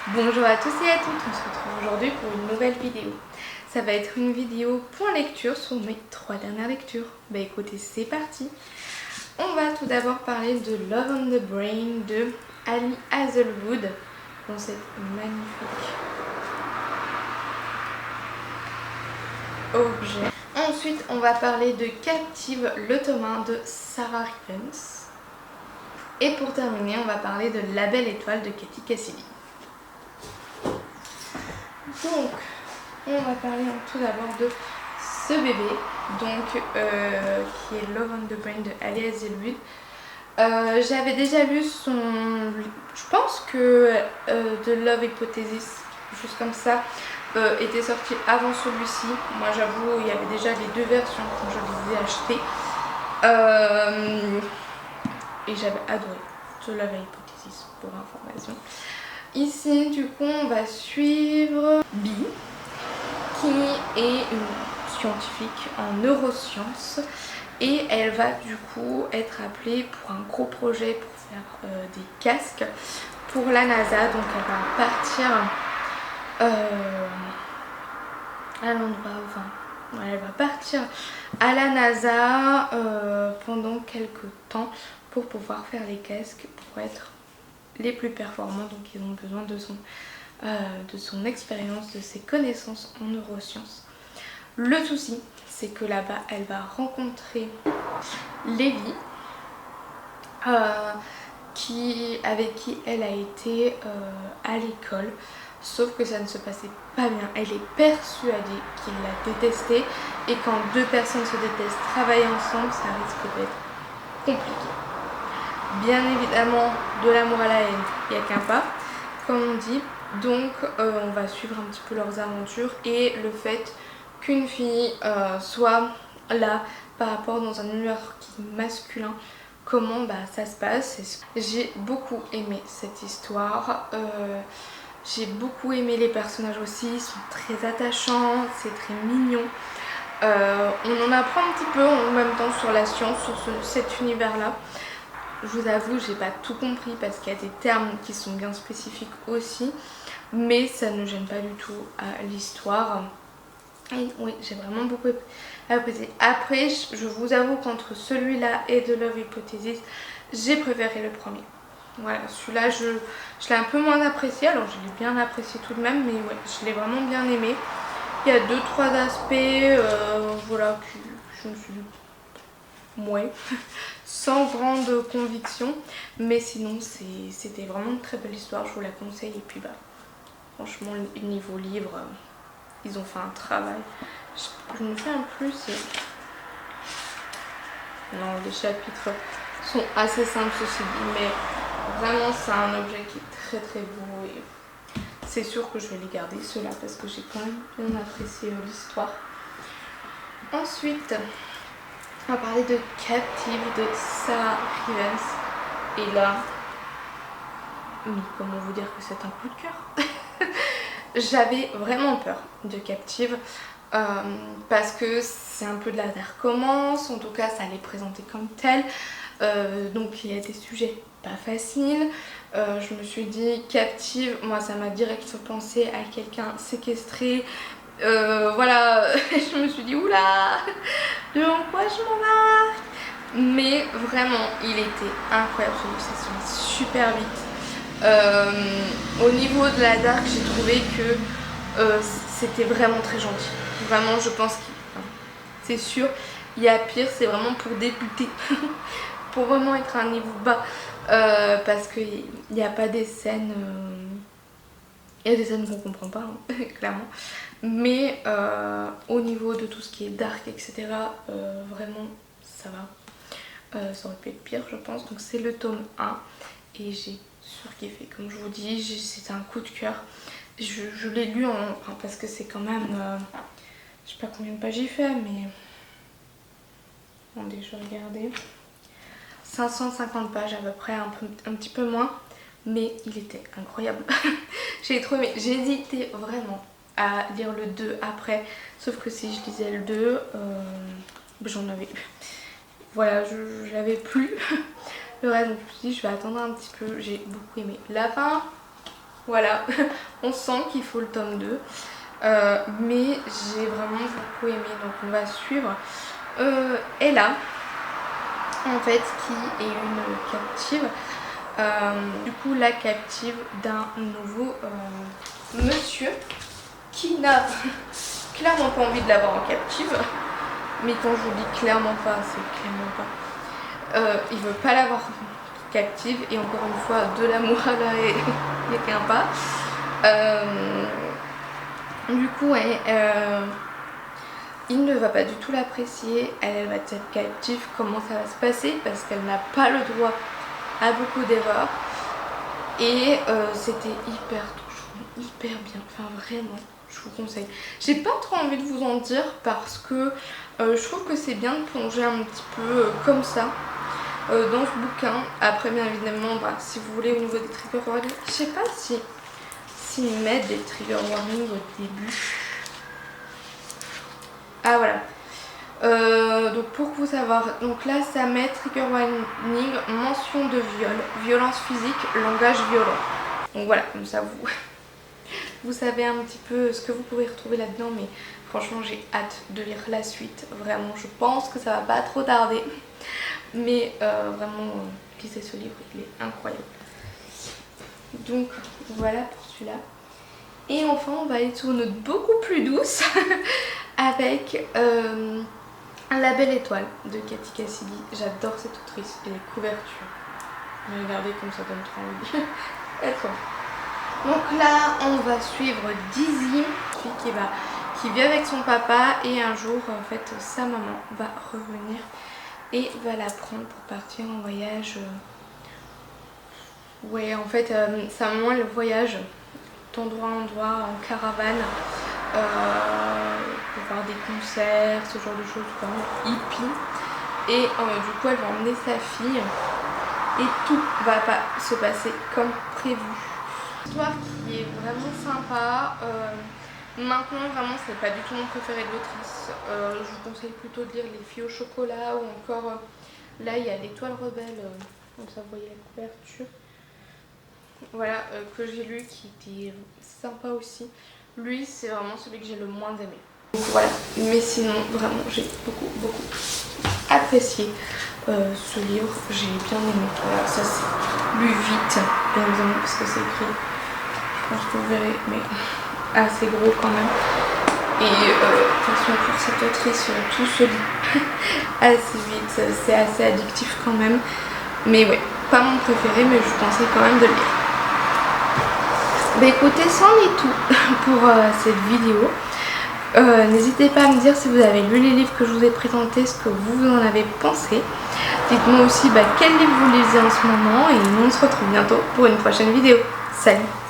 Bonjour à tous et à toutes, on se retrouve aujourd'hui pour une nouvelle vidéo. Ça va être une vidéo point lecture sur mes 3 dernières lectures. Bah écoutez, c'est parti. On va tout d'abord parler de Love on the Brain de Ali Hazelwood dans cette magnifique objet. Ensuite, on va parler de Captive, le tome 1 de Sarah Rivens. Et pour terminer, on va parler de La Belle Étoile de Katie Cassidy. Donc, on va parler tout d'abord de ce bébé, donc qui est Love on the Brain de Ali Hazelwood. J'avais déjà lu son... Je pense que The Love Hypothesis, chose comme ça, était sorti avant celui-ci. Moi j'avoue, il y avait déjà les 2 versions quand je les ai achetées. Et j'avais adoré The Love Hypothesis pour information. Ici, du coup, on va suivre Bee, qui est une scientifique en neurosciences et elle va du coup être appelée pour un gros projet pour faire des casques pour la NASA. Donc elle va partir à l'endroit, elle va partir à la NASA pendant quelques temps pour pouvoir faire les casques pour être les plus performants. Donc ils ont besoin de son expérience, de ses connaissances en neurosciences. Le souci, c'est que là-bas, elle va rencontrer Lévi, avec qui elle a été à l'école. Sauf que ça ne se passait pas bien. Elle est persuadée qu'il l'a détestée. Et quand 2 personnes se détestent, travailler ensemble, ça risque d'être compliqué. Bien évidemment, de l'amour à la haine, il n'y a qu'un pas, comme on dit. Donc on va suivre un petit peu leurs aventures et le fait qu'une fille soit là par rapport dans un univers qui est masculin, comment ça se passe. J'ai beaucoup aimé cette histoire, j'ai beaucoup aimé les personnages aussi, ils sont très attachants, c'est très mignon. On en apprend un petit peu en même temps sur la science, sur cet univers là. Je vous avoue, j'ai pas tout compris parce qu'il y a des termes qui sont bien spécifiques aussi, mais ça ne gêne pas du tout à l'histoire. Et oui, j'ai vraiment beaucoup apprécié. Après, je vous avoue qu'entre celui-là et The Love Hypothesis, j'ai préféré le premier. Voilà, celui-là, je l'ai un peu moins apprécié. Alors, je l'ai bien apprécié tout de même, mais ouais, je l'ai vraiment bien aimé. Il y a 2-3 aspects, voilà, que je me suis dit, ouais, sans grande conviction, mais sinon c'était vraiment une très belle histoire, je vous la conseille. Et puis franchement, niveau livre, ils ont fait un travail. Je me souviens plus si... Non, les chapitres sont assez simples ceci dit, mais vraiment c'est un objet qui est très très beau et c'est sûr que je vais les garder ceux-là parce que j'ai quand même bien apprécié l'histoire. Ensuite, on va parler de Captive de Sarah Rivens. Et là, mais comment vous dire que c'est un coup de cœur. J'avais vraiment peur de Captive parce que c'est un peu de la dark romance, en tout cas ça l'est présenté comme tel. Donc il y a des sujets pas faciles. Je me suis dit Captive, moi ça m'a direct fait penser à quelqu'un séquestré. Voilà, je me suis dit oula, dans quoi je m'embarque. Mais vraiment, il était incroyable, ça se fait super vite. Au niveau de la dark, j'ai trouvé que c'était vraiment très gentil. Vraiment, je pense que c'est sûr, il y a pire, c'est vraiment pour débuter. Pour vraiment être à un niveau bas. Parce qu'il n'y a pas des scènes... Il y a des scènes qu'on comprend pas, hein, clairement. Mais au niveau de tout ce qui est dark, etc., vraiment, ça va. Ça aurait pu être pire, je pense. Donc c'est le tome 1 et j'ai surkiffé. Comme je vous dis, c'était un coup de cœur. Je l'ai lu parce que c'est quand même... je sais pas combien de pages il fait, mais... Attendez, je vais regarder. 550 pages à peu près, un petit peu moins. Mais il était incroyable. J'ai trop aimé. J'ai hésité vraiment à lire le 2 après. Sauf que si je lisais le 2, j'en avais eu. Voilà, je l'avais plus. Le reste, donc je me suis dit, je vais attendre un petit peu. J'ai beaucoup aimé. La fin, Voilà, on sent qu'il faut le tome 2. Mais j'ai vraiment beaucoup aimé, donc on va suivre Ella, en fait, qui est une captive. Du coup, la captive d'un nouveau monsieur qui n'a clairement pas envie de l'avoir en captive. Mais quand je vous dis clairement pas, c'est clairement pas. Il veut pas l'avoir captive, et encore une fois, de l'amour à la haie, il n'y a qu'un pas. Du coup, ouais, il ne va pas du tout l'apprécier. Elle va être captive. Comment ça va se passer? Parce qu'elle n'a pas le droit à beaucoup d'erreurs. Et c'était hyper touchant, hyper bien. Enfin, vraiment, je vous conseille. J'ai pas trop envie de vous en dire parce que je trouve que c'est bien de plonger un petit peu comme ça dans ce bouquin. Après, bien évidemment, bah, si vous voulez, au niveau des trigger warnings, je sais pas si ils mettent des trigger warnings au début. Ah voilà. Donc pour vous savoir, donc là ça met trigger warning, mention de viol, violence physique, langage violent. Donc voilà, comme ça vous savez un petit peu ce que vous pouvez retrouver là-dedans, mais franchement j'ai hâte de lire la suite. Vraiment, je pense que ça va pas trop tarder. Mais vraiment, lisez ce livre, il est incroyable. Donc voilà pour celui-là. Et enfin, on va aller sur une note beaucoup plus douce avec La Belle Étoile de Cathy Cassidy. J'adore cette autrice et les couvertures. Regardez comme ça donne trop envie. Donc là, on va suivre Dizzy, qui vit avec son papa, et un jour, en fait, sa maman va revenir et va la prendre pour partir en voyage. Ouais, en fait, sa maman, elle voyage d'endroit en endroit en caravane pour voir des concerts, ce genre de choses, comme hippie. Et du coup, elle va emmener sa fille et tout va pas se passer comme prévu. Histoire qui est vraiment sympa. Maintenant, vraiment, c'est pas du tout mon préféré de l'autrice. Je vous conseille plutôt de lire Les Filles au chocolat, ou encore là, il y a L'Étoile rebelle, comme ça, vous voyez la couverture. Voilà, que j'ai lu, qui était sympa aussi. Lui, c'est vraiment celui que j'ai le moins aimé. Donc voilà, mais sinon, vraiment, j'ai beaucoup apprécié ce livre. J'ai bien aimé. Voilà, ça c'est lu vite, bien évidemment, parce que c'est écrit, je pense que vous verrez, mais assez gros quand même. Et de toute façon, pour cette autrice, tout se lit assez vite. C'est assez addictif quand même. Mais ouais, pas mon préféré, mais je vous conseille quand même de le lire. Bah écoutez, c'en est tout pour cette vidéo. N'hésitez pas à me dire si vous avez lu les livres que je vous ai présentés, ce que vous en avez pensé. Dites-moi aussi quel livre vous lisez en ce moment, et nous on se retrouve bientôt pour une prochaine vidéo. Salut!